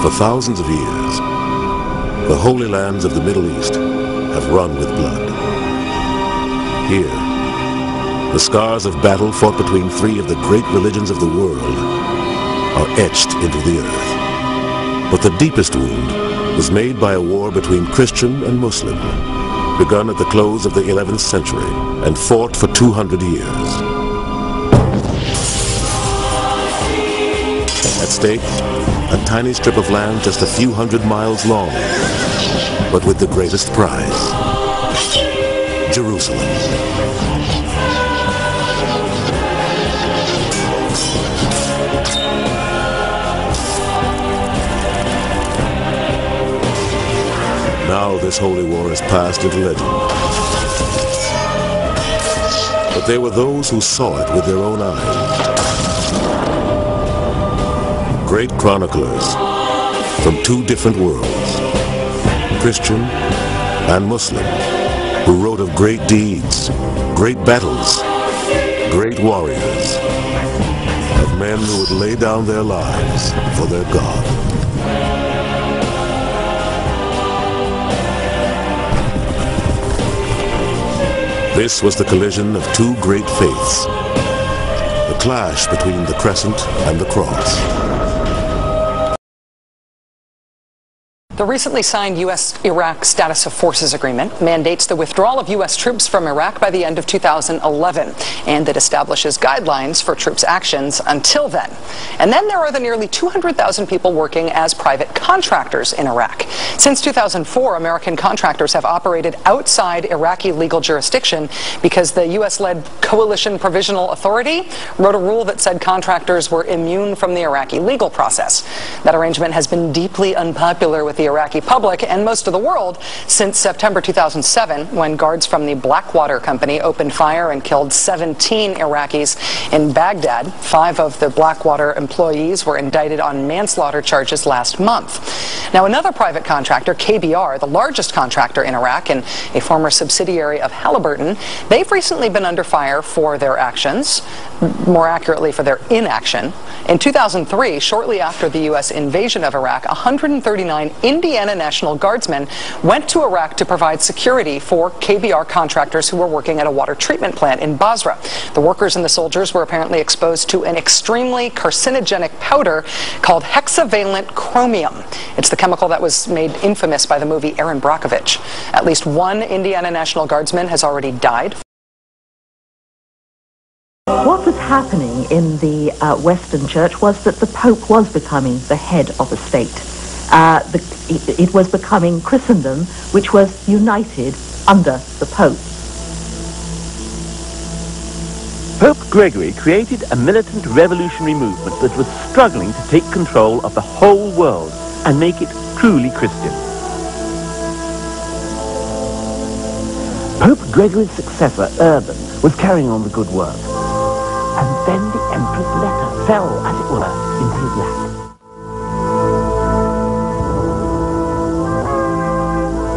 For thousands of years, the holy lands of the Middle East have run with blood. Here, the scars of battle fought between three of the great religions of the world are etched into the earth. But the deepest wound was made by a war between Christian and Muslim, begun at the close of the 11th century and fought for 200 years. At stake, a tiny strip of land just a few hundred miles long, but with the greatest prize, Jerusalem. Now this holy war has passed into legend. But there were those who saw it with their own eyes. Great chroniclers from two different worlds, Christian and Muslim, who wrote of great deeds, great battles, great warriors, of men who would lay down their lives for their God. This was the collision of two great faiths, the clash between the crescent and the cross. The recently signed U.S.-Iraq Status of Forces Agreement mandates the withdrawal of U.S. troops from Iraq by the end of 2011, and it establishes guidelines for troops' actions until then. And then there are the nearly 200,000 people working as private contractors in Iraq. Since 2004, American contractors have operated outside Iraqi legal jurisdiction because the U.S.-led Coalition Provisional Authority wrote a rule that said contractors were immune from the Iraqi legal process. That arrangement has been deeply unpopular with the Iraqi public and most of the world since September 2007, when guards from the Blackwater Company opened fire and killed 17 Iraqis in Baghdad. 5 of the Blackwater employees were indicted on manslaughter charges last month. Now, another private contractor, KBR, the largest contractor in Iraq and a former subsidiary of Halliburton, they've recently been under fire for their actions, more accurately for their inaction. In 2003, shortly after the U.S. invasion of Iraq, 139 Indiana National Guardsmen went to Iraq to provide security for KBR contractors who were working at a water treatment plant in Basra. The workers and the soldiers were apparently exposed to an extremely carcinogenic powder called hexavalent chromium. It's the chemical that was made infamous by the movie Erin Brockovich. At least one Indiana National Guardsman has already died. What was happening in the Western Church was that the Pope was becoming the head of a state. It was becoming Christendom, which was united under the Pope. Pope Gregory created a militant revolutionary movement that was struggling to take control of the whole world and make it truly Christian. Pope Gregory's successor, Urban, was carrying on the good work. And then the Emperor's letter fell, as it were, into his lap.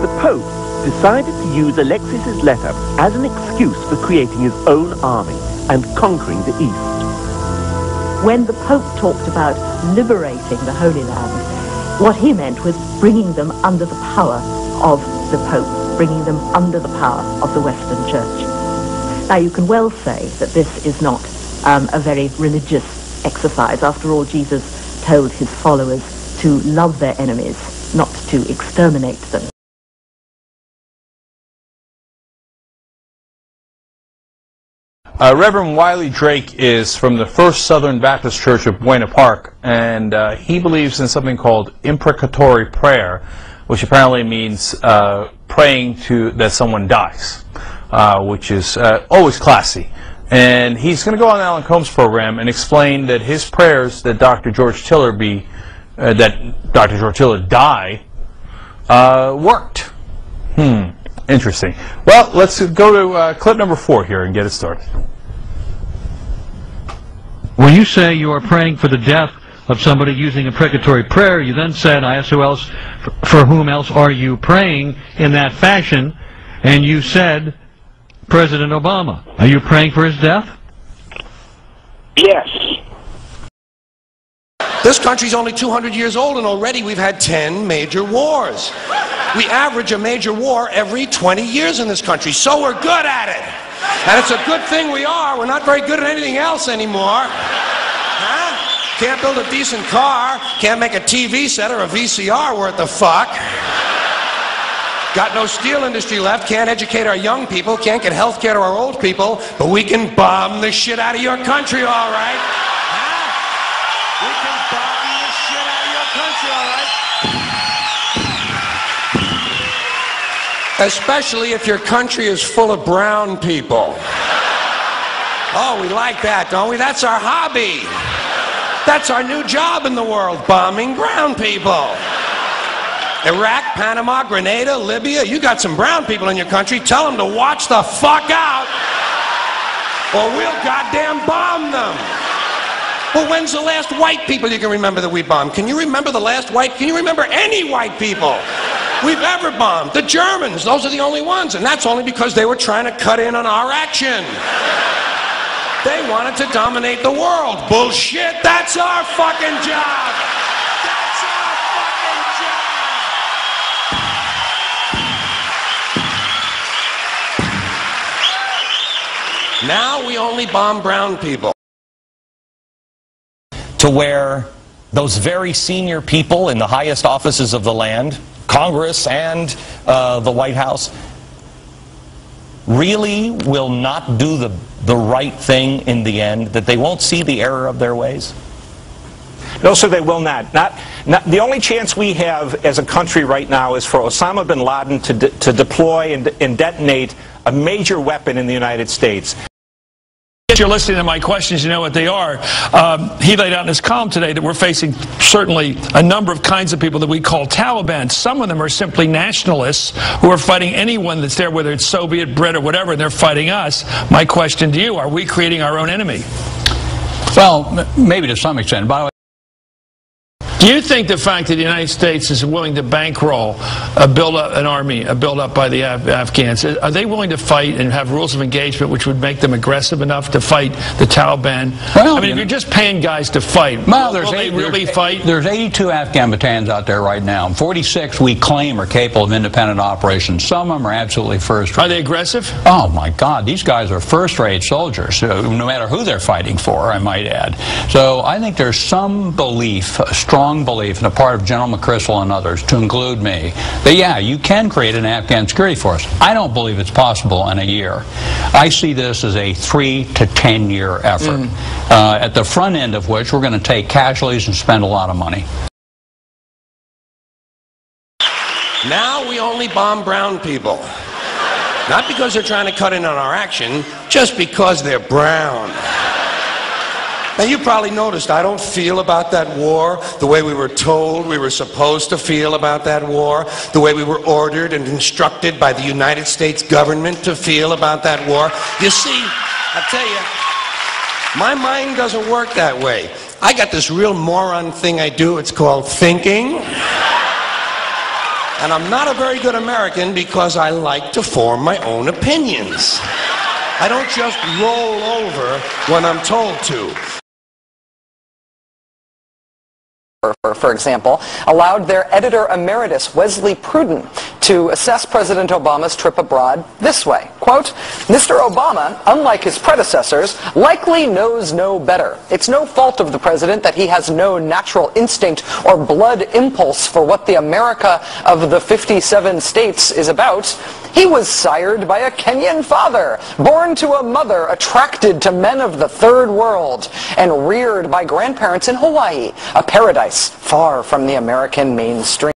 The Pope decided to use Alexis's letter as an excuse for creating his own army and conquering the East. When the Pope talked about liberating the Holy Land, what he meant was bringing them under the power of the Pope, bringing them under the power of the Western Church. Now, you can well say that this is not a very religious exercise. After all, Jesus told his followers to love their enemies, not to exterminate them. Reverend Wiley Drake is from the First Southern Baptist Church of Buena Park, and he believes in something called imprecatory prayer, which apparently means praying that someone dies, which is always classy. And he's going to go on Alan Combs' program and explain that his prayers that Dr. George Tiller die worked. Interesting. Well, let's go to clip number 4 here and get it started. When you say you are praying for the death of somebody using imprecatory prayer, you then said, I asked who else, for whom else are you praying in that fashion? And you said, President Obama. Are you praying for his death? Yes. This country's only 200 years old, and already we've had 10 major wars. We average a major war every 20 years in this country, so we're good at it. And it's a good thing we are. We're not very good at anything else anymore. Huh? Can't build a decent car, can't make a TV set or a VCR worth the fuck. Got no steel industry left, can't educate our young people, can't get health care to our old people, but we can bomb the shit out of your country, all right? Huh? We can bomb the shit out of your country, all right? Especially if your country is full of brown people. Oh, we like that, don't we? That's our hobby. That's our new job in the world, bombing brown people. Iraq, Panama, Grenada, Libya, you got some brown people in your country, tell them to watch the fuck out, or we'll goddamn bomb them. Well, when's the last white people you can remember that we bombed? Can you remember the last can you remember any white people we've ever bombed? The Germans, those are the only ones, and that's only because they were trying to cut in on our action. They wanted to dominate the world. Bullshit, that's our fucking job. That's our fucking job. Now we only bomb brown people. To where those very senior people in the highest offices of the land, Congress and the White House, really will not do the right thing in the end, that they won't see the error of their ways? No, sir, they will not. The only chance we have as a country right now is for Osama bin Laden to deploy and detonate a major weapon in the United States. If you're listening to my questions, you know what they are. He laid out in his column today that we're facing certainly a number of kinds of people that we call Taliban. Some of them are simply nationalists who are fighting anyone that's there, whether it's Soviet, Brit, or whatever, and they're fighting us. My question to you, are we creating our own enemy? Well, maybe to some extent. By the way, do you think the fact that the United States is willing to bankroll build up an army, a build up by the Afghans, are they willing to fight and have rules of engagement which would make them aggressive enough to fight the Taliban? Well, I mean, if you're just paying guys to fight, will they really fight? There's 82 Afghan battalions out there right now. 46 we claim are capable of independent operations. Some of them are absolutely first-rate. Are they aggressive? Oh, my God. These guys are first-rate soldiers, no matter who they're fighting for, I might add. So I think there's some belief, a strong belief on the part of General McChrystal and others, to include me, that yeah, you can create an Afghan security force. I don't believe it's possible in a year. I see this as a 3 to 10 year effort, at the front end of which we're going to take casualties and spend a lot of money. Now we only bomb brown people. Not because they're trying to cut in on our action, just because they're brown. Now, you probably noticed I don't feel about that war the way we were told we were supposed to feel about that war, the way we were ordered and instructed by the United States government to feel about that war. You see, I tell you, my mind doesn't work that way. I got this real moron thing I do. It's called thinking. And I'm not a very good American because I like to form my own opinions. I don't just roll over when I'm told to. For example, allowed their editor emeritus, Wesley Pruden, to assess President Obama's trip abroad this way. Quote, Mr. Obama, unlike his predecessors, likely knows no better. It's no fault of the president that he has no natural instinct or blood impulse for what the America of the 57 states is about. He was sired by a Kenyan father, born to a mother attracted to men of the third world, and reared by grandparents in Hawaii, a paradise far from the American mainstream.